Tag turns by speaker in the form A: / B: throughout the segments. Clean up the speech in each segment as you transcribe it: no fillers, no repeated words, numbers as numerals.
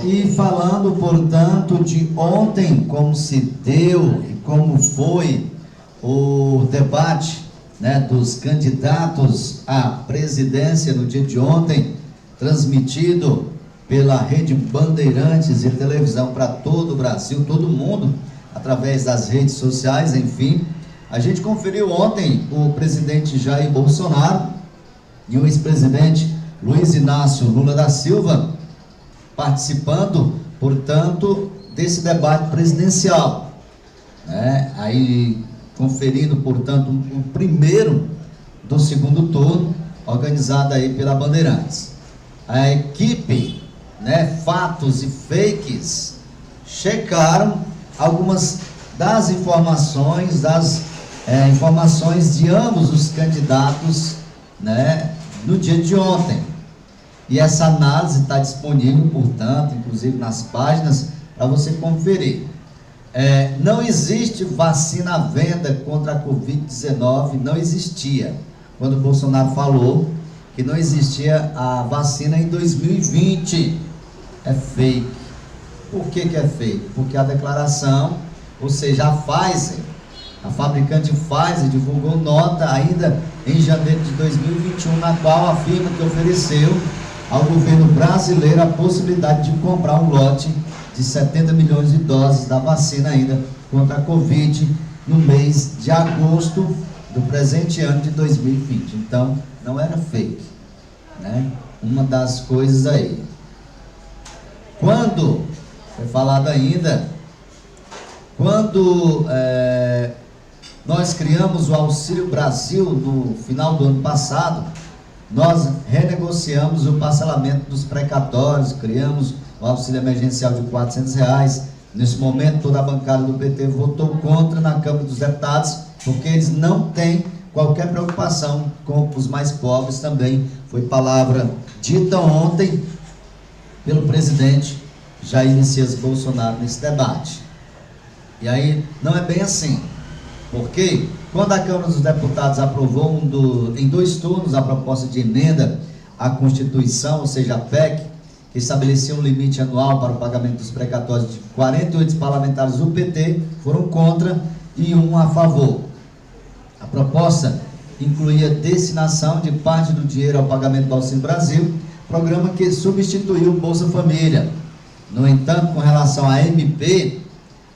A: E falando, portanto, de ontem, como se deu e como foi o debate, né, dos candidatos à presidência no dia de ontem, transmitido pela Rede Bandeirantes e televisão para todo o Brasil, todo mundo, através das redes sociais, enfim. A gente conferiu ontem o presidente Jair Bolsonaro e o ex-presidente Luiz Inácio Lula da Silva participando, portanto, desse debate presidencial, né? Aí conferindo, portanto, o primeiro do segundo turno, organizado aí pela Bandeirantes. A equipe, né, Fatos e Fakes, checaram algumas das informações, informações de ambos os candidatos, né, no dia de ontem. E essa análise está disponível, portanto, inclusive nas páginas, para você conferir. Não existe vacina à venda contra a Covid-19, não existia. Quando o Bolsonaro falou que não existia a vacina em 2020, é fake. Por que é fake? Porque a declaração, ou seja, a Pfizer, a fabricante Pfizer, divulgou nota ainda em janeiro de 2021, na qual afirma que ofereceu ao governo brasileiro a possibilidade de comprar um lote de 70 milhões de doses da vacina ainda contra a Covid no mês de agosto do presente ano de 2020. Então, não era fake, né? Uma das coisas aí. Quando, foi falado ainda, quando nós criamos o Auxílio Brasil no final do ano passado, nós renegociamos o parcelamento dos precatórios, criamos o auxílio emergencial de R$400. Nesse momento, toda a bancada do PT votou contra na Câmara dos Deputados, porque eles não têm qualquer preocupação com os mais pobres também. Foi palavra dita ontem pelo presidente Jair Messias Bolsonaro nesse debate. E aí, não é bem assim, porque quando a Câmara dos Deputados aprovou em 2 turnos a proposta de emenda à Constituição, ou seja, a PEC, que estabelecia um limite anual para o pagamento dos precatórios, de 48 parlamentares do PT foram contra e 1 a favor. A proposta incluía destinação de parte do dinheiro ao pagamento do Auxílio Brasil, programa que substituiu o Bolsa Família. No entanto, com relação à MP,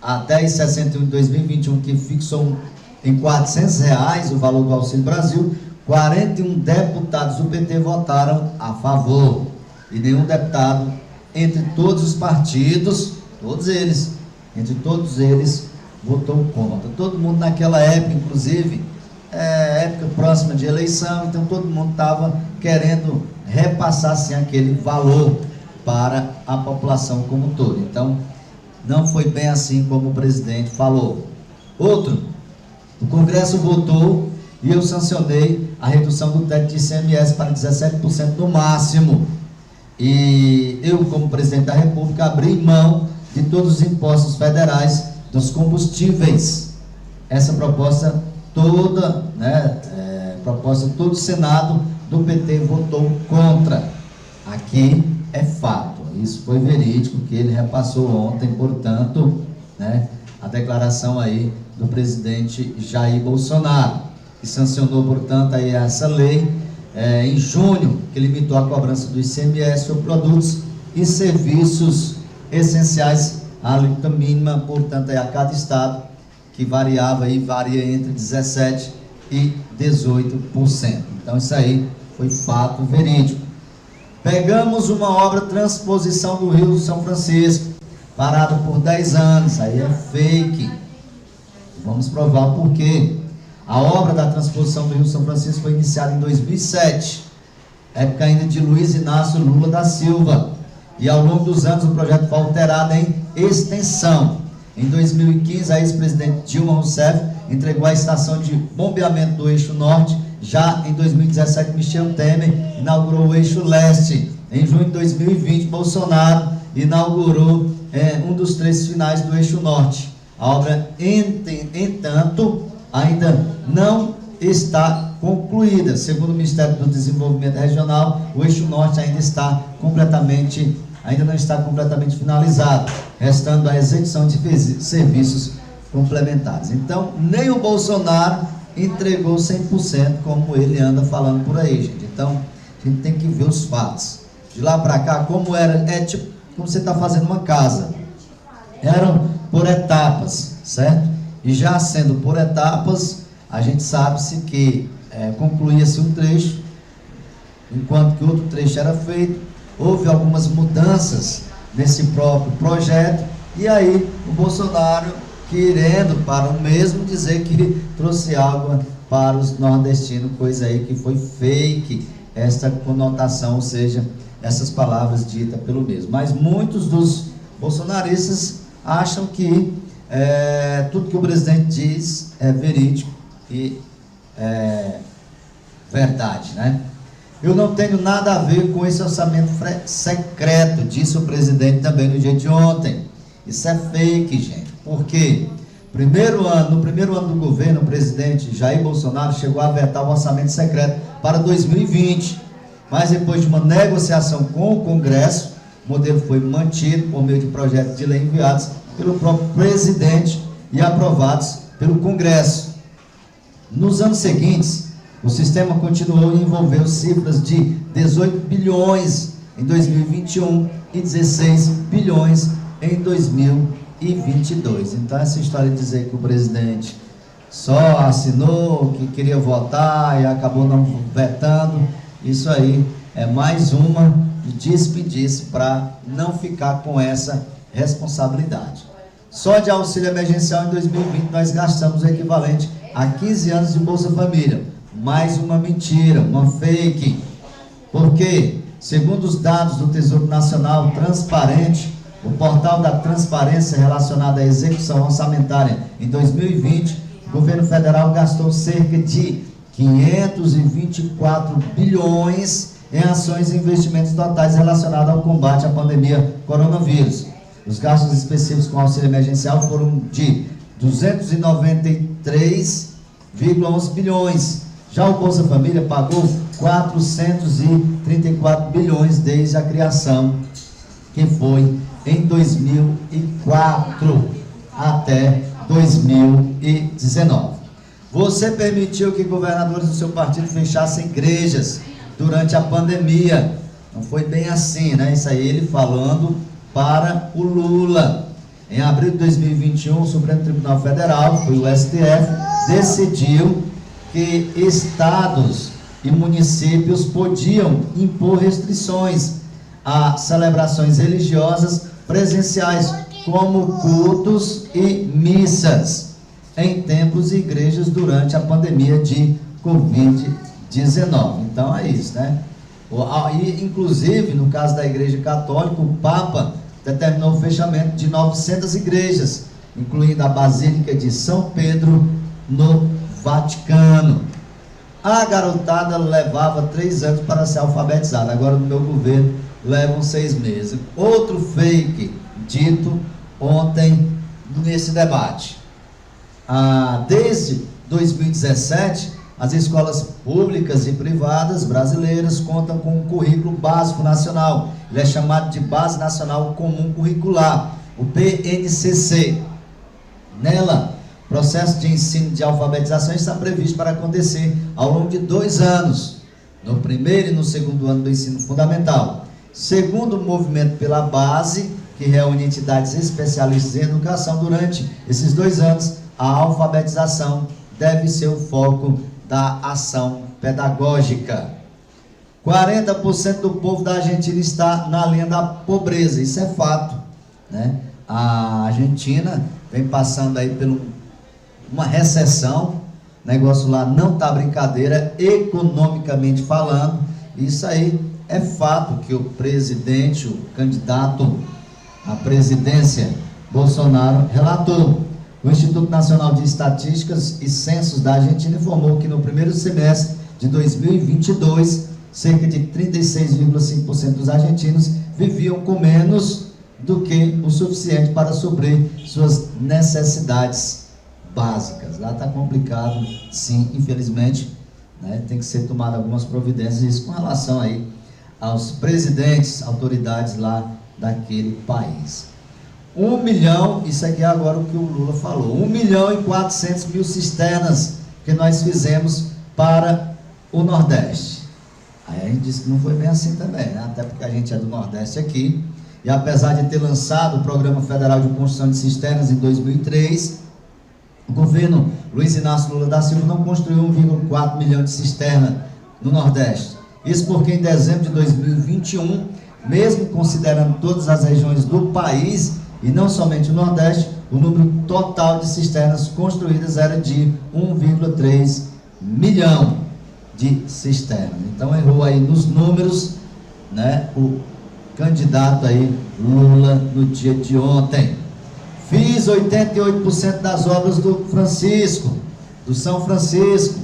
A: a 1061 de 2021, que fixou em R$400 o valor do Auxílio Brasil, 41 deputados do PT votaram a favor. E nenhum deputado, entre todos os partidos, entre todos eles, votou contra. Todo mundo naquela época, inclusive, época próxima de eleição, então todo mundo estava querendo repassar assim, aquele valor para a população como um todo. Então, não foi bem assim como o presidente falou. Outro, o Congresso votou e eu sancionei a redução do teto de ICMS para 17% no máximo. E eu, como presidente da República, abri mão de todos os impostos federais dos combustíveis. Essa proposta toda, todo o Senado do PT votou contra. Aqui é fato, isso foi verídico, que ele repassou ontem, portanto, né, a declaração aí do presidente Jair Bolsonaro, que sancionou, portanto, aí essa lei em junho, que limitou a cobrança do ICMS por produtos e serviços essenciais, a alíquota mínima, portanto, a cada estado, que varia entre 17% e 18%. Então, isso aí foi fato verídico. Pegamos uma obra transposição do Rio São Francisco, parada por 10 anos, aí é fake. Vamos provar o porquê. A obra da transposição do Rio São Francisco foi iniciada em 2007, época ainda de Luiz Inácio Lula da Silva, e ao longo dos anos o projeto foi alterado em extensão. Em 2015, a ex-presidente Dilma Rousseff entregou a estação de bombeamento do eixo norte. Já em 2017, Michel Temer inaugurou o eixo leste. Em junho de 2020, Bolsonaro inaugurou um dos trechos finais do eixo norte. A obra, entanto, ainda não está concluída. Segundo o Ministério do Desenvolvimento Regional, o eixo norte ainda está completamente ainda não está completamente finalizado, restando a execução de serviços complementares. Então, nem o Bolsonaro entregou 100%, como ele anda falando por aí, gente. Então, a gente tem que ver os fatos. De lá para cá, como era, é tipo como você está fazendo uma casa. Eram por etapas, certo? E já sendo por etapas, a gente sabe-se que concluía-se um trecho, enquanto que outro trecho era feito, houve algumas mudanças nesse próprio projeto, e aí o Bolsonaro querendo para o mesmo dizer que trouxe água para os nordestinos, coisa aí que foi fake, esta conotação, ou seja, essas palavras ditas pelo mesmo. Mas muitos dos bolsonaristas acham que tudo que o presidente diz é verídico e verdade, né? Eu não tenho nada a ver com esse orçamento secreto, disse o presidente também no dia de ontem. Isso é fake, gente. Por quê? No primeiro ano do governo, o presidente Jair Bolsonaro chegou a vetar o orçamento secreto para 2020. Mas depois de uma negociação com o Congresso, o modelo foi mantido por meio de projetos de lei enviados pelo próprio presidente e aprovados pelo Congresso. Nos anos seguintes, o sistema continuou e envolveu cifras de 18 bilhões em 2021 e 16 bilhões em 2022. Então, essa história de dizer que o presidente só assinou, que queria votar e acabou não vetando, isso aí é mais uma despedida para não ficar com essa responsabilidade. Só de auxílio emergencial em 2020 nós gastamos o equivalente a 15 anos de Bolsa Família. Mais uma mentira, uma fake. Porque, segundo os dados do Tesouro Nacional Transparente, o portal da transparência relacionado à execução orçamentária em 2020, o governo federal gastou cerca de 524 bilhões em ações e investimentos totais relacionados ao combate à pandemia coronavírus. Os gastos específicos com auxílio emergencial foram de 293,11 bilhões. Já o Bolsa Família pagou 434 bilhões desde a criação, que foi em 2004 até 2019. Você permitiu que governadores do seu partido fechassem igrejas durante a pandemia. Não foi bem assim, né? Isso aí ele falando para o Lula. Em abril de 2021, o Supremo Tribunal Federal, foi o STF, decidiu que estados e municípios podiam impor restrições a celebrações religiosas presenciais, como cultos e missas, em templos e igrejas durante a pandemia de Covid-19. Então é isso, né? E, inclusive, no caso da Igreja Católica, o Papa determinou o fechamento de 900 igrejas, incluindo a Basílica de São Pedro, no Vaticano. A garotada levava 3 anos para ser alfabetizada, agora no meu governo levam 6 meses. Outro fake dito ontem nesse debate. Desde 2017, as escolas públicas e privadas brasileiras contam com um currículo básico nacional. Ele é chamado de Base Nacional Comum Curricular, o BNCC. Nela, o processo de ensino de alfabetização está previsto para acontecer ao longo de 2 anos, no primeiro e no segundo ano do ensino fundamental. Segundo o movimento pela base, que reúne entidades especialistas em educação, durante esses 2 anos, a alfabetização deve ser o foco da ação pedagógica. 40% do povo da Argentina está na linha da pobreza, isso é fato, né? A Argentina vem passando aí por uma recessão, o negócio lá não está brincadeira, economicamente falando. Isso aí é fato que o presidente, o candidato à presidência, Bolsonaro, relatou. O Instituto Nacional de Estatísticas e Censos da Argentina informou que no primeiro semestre de 2022, cerca de 36,5% dos argentinos viviam com menos do que o suficiente para suprir suas necessidades básicas. Lá está complicado, sim, infelizmente, né? Tem que ser tomado algumas providências, isso com relação aí aos presidentes, autoridades lá daquele país. 1 milhão, isso aqui é agora o que o Lula falou, 1.400.000 cisternas que nós fizemos para o Nordeste. Aí a gente disse que não foi bem assim também, né? Até porque a gente é do Nordeste aqui, e apesar de ter lançado o Programa Federal de Construção de Cisternas em 2003, o governo Luiz Inácio Lula da Silva não construiu 1,4 milhão de cisternas no Nordeste. Isso porque em dezembro de 2021, mesmo considerando todas as regiões do país, e não somente o Nordeste, o número total de cisternas construídas era de 1,3 milhão de cisternas. Então errou aí nos números, né, o candidato aí Lula no dia de ontem. Fiz 88% das obras do São Francisco.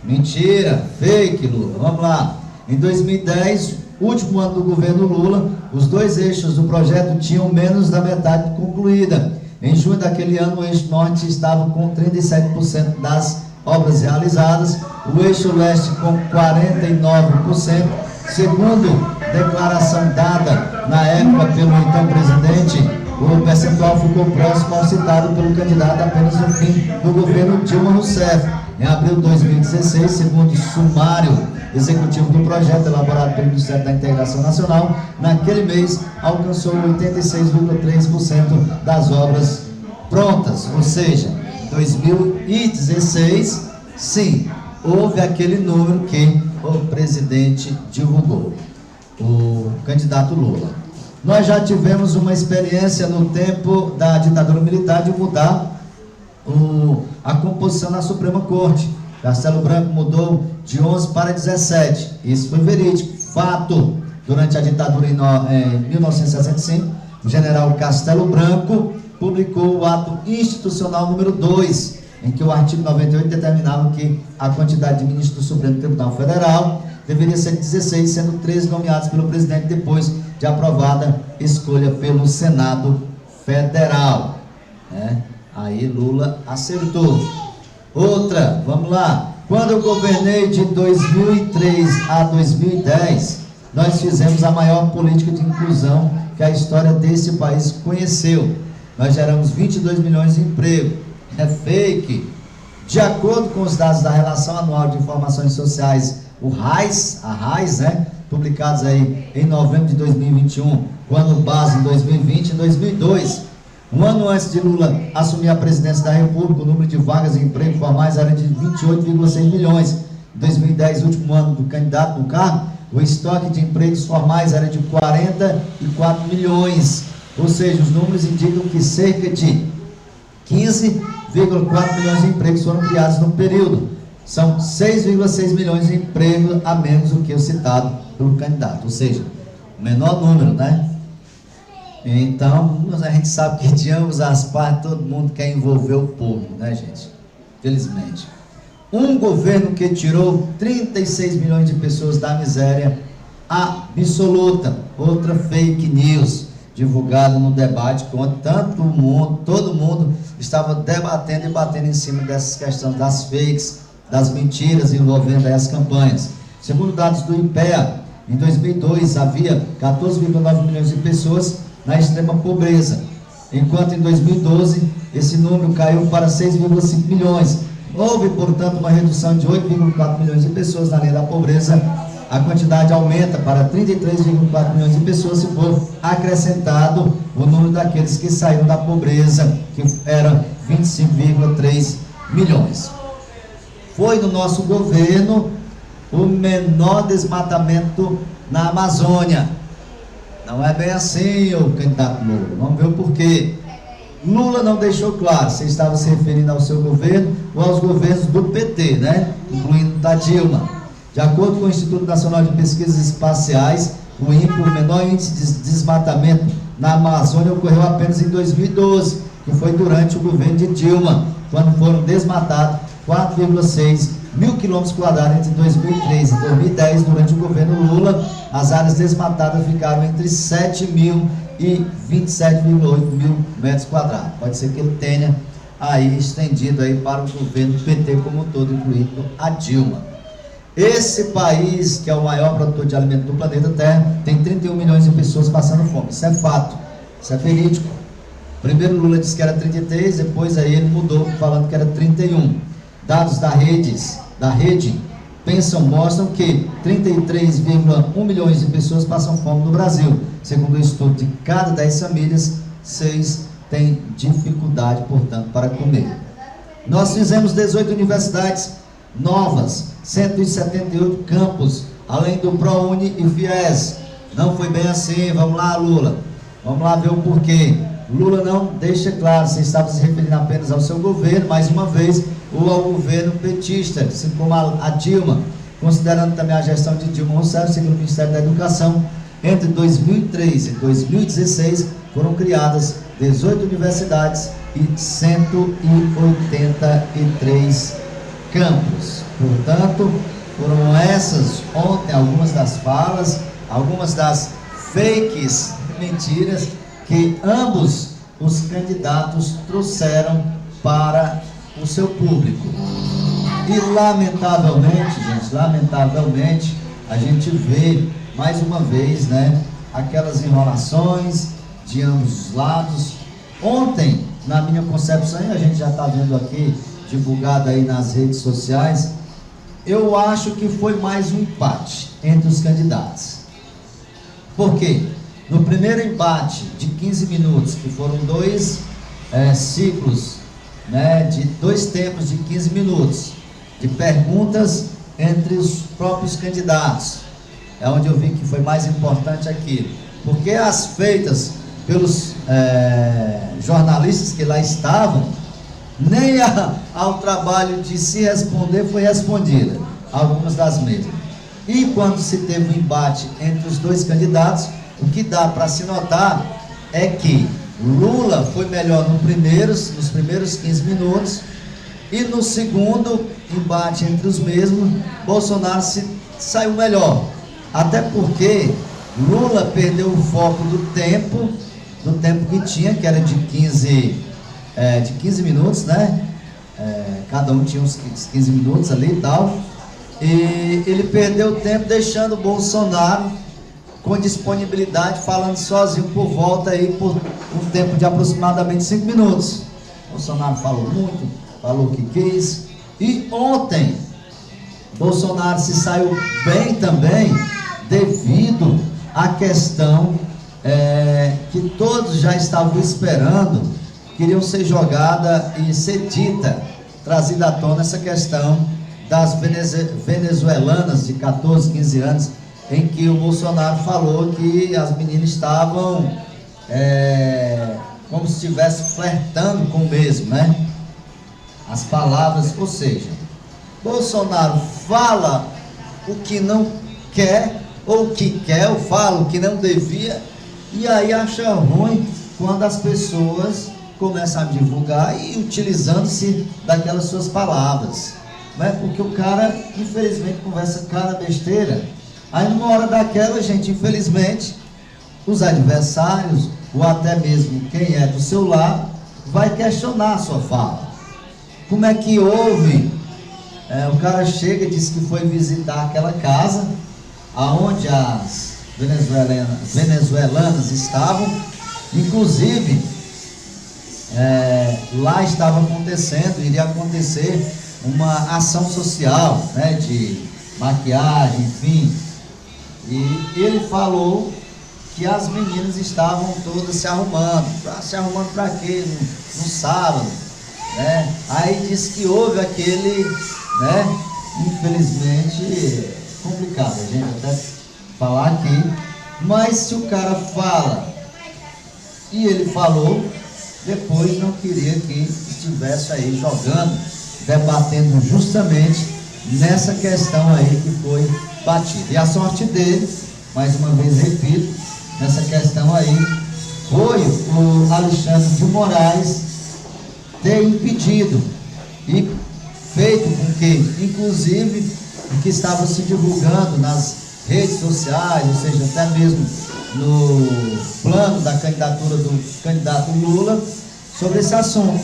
A: Mentira, fake, Lula. Vamos lá. Em 2010, último ano do governo Lula, os 2 eixos do projeto tinham menos da metade concluída. Em junho daquele ano, o eixo norte estava com 37% das obras realizadas, o eixo leste com 49%, segundo declaração dada na época pelo então presidente. O percentual ficou próximo ao citado pelo candidato apenas no fim do governo Dilma Rousseff. Em abril de 2016, segundo o sumário executivo do projeto elaborado pelo Ministério da Integração Nacional, naquele mês alcançou 86,3% das obras prontas. Ou seja, em 2016, sim, houve aquele número que o presidente divulgou, o candidato Lula. Nós já tivemos uma experiência no tempo da ditadura militar de mudar a composição na Suprema Corte. Castelo Branco mudou de 11 para 17. Isso foi verídico, fato. Durante a ditadura em 1965, o general Castelo Branco publicou o ato institucional número 2, em que o artigo 98 determinava que a quantidade de ministros do Supremo Tribunal Federal deveria ser 16, sendo 13 nomeados pelo presidente depois de aprovada escolha pelo Senado Federal, né? Aí Lula acertou. Outra, vamos lá. Quando eu governei de 2003 a 2010, nós fizemos a maior política de inclusão que a história desse país conheceu. Nós geramos 22 milhões de emprego. É fake. De acordo com os dados da Relação Anual de Informações Sociais, o RAIS, a RAIS, né, publicados aí em novembro de 2021, com ano base em 2020 e 2002, um ano antes de Lula assumir a presidência da República, o número de vagas de emprego formais era de 28,6 milhões. Em 2010, último ano do candidato no cargo, o estoque de empregos formais era de 44 milhões. Ou seja, os números indicam que cerca de 15,4 milhões de empregos foram criados no período. São 6,6 milhões de empregos a menos do que o citado pelo candidato. Ou seja, o menor número, né? Então, a gente sabe que de ambas as partes, todo mundo quer envolver o povo, né, gente? Felizmente. Um governo que tirou 36 milhões de pessoas da miséria absoluta. Outra fake news divulgada no debate, quando todo mundo estava debatendo e batendo em cima dessas questões das fakes, das mentiras envolvendo as campanhas. Segundo dados do IPEA, em 2002 havia 14,9 milhões de pessoas na extrema pobreza, enquanto em 2012 esse número caiu para 6,5 milhões. Houve, portanto, uma redução de 8,4 milhões de pessoas na linha da pobreza. A quantidade aumenta para 33,4 milhões de pessoas se for acrescentado o número daqueles que saíram da pobreza, que era 25,3 milhões. Foi no nosso governo o menor desmatamento na Amazônia. Não é bem assim, o candidato Lula. Vamos ver o porquê. Lula não deixou claro se estava se referindo ao seu governo ou aos governos do PT, né? Incluindo da Dilma. De acordo com o Instituto Nacional de Pesquisas Espaciais, o INPE, o menor índice de desmatamento na Amazônia ocorreu apenas em 2012, que foi durante o governo de Dilma, quando foram desmatados 4,6 mil quilômetros quadrados entre 2003 e 2010. Durante o governo Lula, as áreas desmatadas ficaram entre 7 mil e 27,8 mil metros quadrados. Pode ser que ele tenha aí estendido aí para o governo PT como um todo, incluindo a Dilma. Esse país, que é o maior produtor de alimento do planeta Terra, tem 31 milhões de pessoas passando fome. Isso é fato, isso é verídico. Primeiro Lula disse que era 33, depois aí ele mudou falando que era 31. Dados da rede mostram que 33,1 milhões de pessoas passam fome no Brasil. Segundo o estudo, de cada 10 famílias, 6 têm dificuldade, portanto, para comer. Nós fizemos 18 universidades novas, 178 campos, além do ProUni e FIES. Não foi bem assim. Vamos lá, Lula, vamos lá ver o porquê. Lula não deixa claro, você estava se referindo apenas ao seu governo, mais uma vez, ou ao governo petista, assim como a Dilma, considerando também a gestão de Dilma Rousseff, segundo o Ministério da Educação. Entre 2003 e 2016 foram criadas 18 universidades e 183 campos. Portanto, foram essas ontem algumas das falas, algumas das fakes, mentiras, que ambos os candidatos trouxeram para o seu público. E lamentavelmente, gente, lamentavelmente, a gente vê mais uma vez, né, aquelas enrolações de ambos os lados. Ontem, na minha concepção, e a gente já está vendo aqui, divulgado aí nas redes sociais, eu acho que foi mais um empate entre os candidatos. Por quê? No primeiro embate de 15 minutos, que foram dois ciclos, né, de 2 tempos de 15 minutos, de perguntas entre os próprios candidatos, é onde eu vi que foi mais importante aquilo, porque as feitas pelos jornalistas que lá estavam, nem ao trabalho de se responder foi respondida, algumas das mesmas. E quando se teve um embate entre os dois candidatos, o que dá para se notar é que Lula foi melhor nos primeiros 15 minutos, e no segundo embate entre os mesmos, Bolsonaro saiu melhor. Até porque Lula perdeu o foco do tempo que tinha, que era de 15 minutos, né? Cada um tinha uns 15 minutos ali e tal. E ele perdeu o tempo, deixando o Bolsonaro com disponibilidade, falando sozinho por volta aí, por um tempo de aproximadamente 5 minutos. Bolsonaro falou muito, falou o que quis. E ontem, Bolsonaro se saiu bem também, devido à questão que todos já estavam esperando, queriam ser jogada e ser dita, trazida à tona essa questão das venezuelanas de 14, 15 anos, em que o Bolsonaro falou que as meninas estavam como se estivesse flertando com o mesmo, né? As palavras, ou seja, Bolsonaro fala o que não quer, ou o que quer, ou fala o que não devia, e aí acha ruim quando as pessoas começam a divulgar e utilizando-se daquelas suas palavras, né? Porque o cara, infelizmente, conversa cada besteira. Aí numa hora daquela, gente, infelizmente, os adversários, ou até mesmo quem é do seu lado, vai questionar a sua fala. Como é que houve? O cara chega e diz que foi visitar aquela casa aonde as venezuelanas estavam, inclusive lá estava acontecendo, iria acontecer uma ação social, né, de maquiagem, enfim, e ele falou que as meninas estavam todas se arrumando para quê? No sábado, né? Aí disse que houve aquele, né, infelizmente complicado a gente até falar aqui, mas se o cara fala e ele falou, depois não queria que estivesse aí jogando, debatendo justamente nessa questão aí que foi batida. E a sorte dele, mais uma vez repito, nessa questão aí, foi o Alexandre de Moraes ter impedido e feito com que, inclusive, o que estava se divulgando nas redes sociais, ou seja, até mesmo no plano da candidatura do candidato Lula, sobre esse assunto,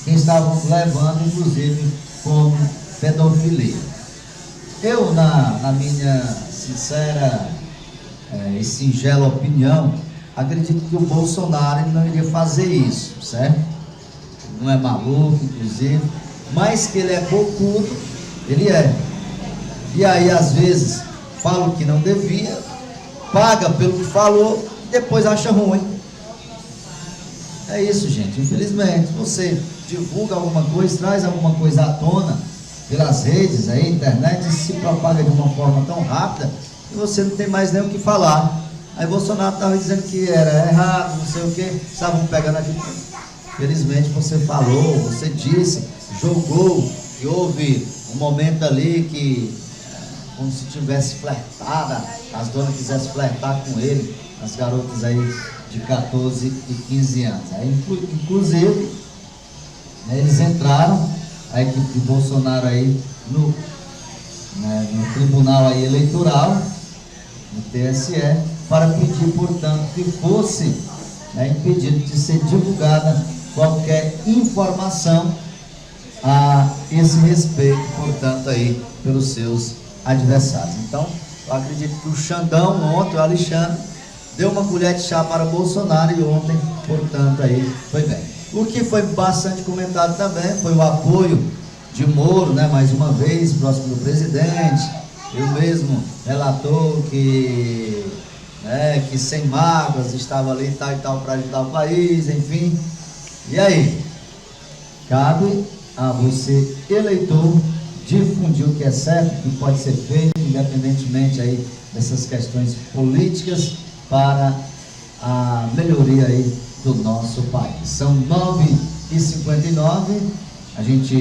A: que estavam levando, inclusive, como pedofilia. Eu, na minha sincera e singela opinião, acredito que o Bolsonaro não iria fazer isso, certo? Não é maluco, inclusive, mas que ele é bocudo, ele é. E aí, às vezes, fala o que não devia, paga pelo que falou, e depois acha ruim. É isso, gente. Infelizmente, você divulga alguma coisa, traz alguma coisa à tona pelas redes, aí, internet, e se propaga de uma forma tão rápida que você não tem mais nem o que falar. Aí Bolsonaro estava dizendo que era errado, não sei o que, estavam pegando aqui. Felizmente você falou, você disse, jogou, e houve um momento ali que, como se tivesse flertada, as donas quisessem flertar com ele, as garotas aí de 14 e 15 anos. Aí, inclusive, eles entraram, a equipe de Bolsonaro aí no tribunal aí eleitoral, no TSE, para pedir, portanto, que fosse impedido de ser divulgada qualquer informação a esse respeito, portanto, aí pelos seus adversários. Então, eu acredito que o Xandão ontem, o Alexandre, deu uma colher de chá para Bolsonaro e ontem, portanto, aí foi bem. O que foi bastante comentado também foi o apoio de Moro, mais uma vez, próximo do presidente. Eu mesmo relatou que sem mágoas estava ali tal e tal para ajudar o país, enfim. E aí? Cabe a você, eleitor, difundir o que é certo, o que pode ser feito, independentemente aí dessas questões políticas, para a melhoria aí do nosso país. São 9h59, a gente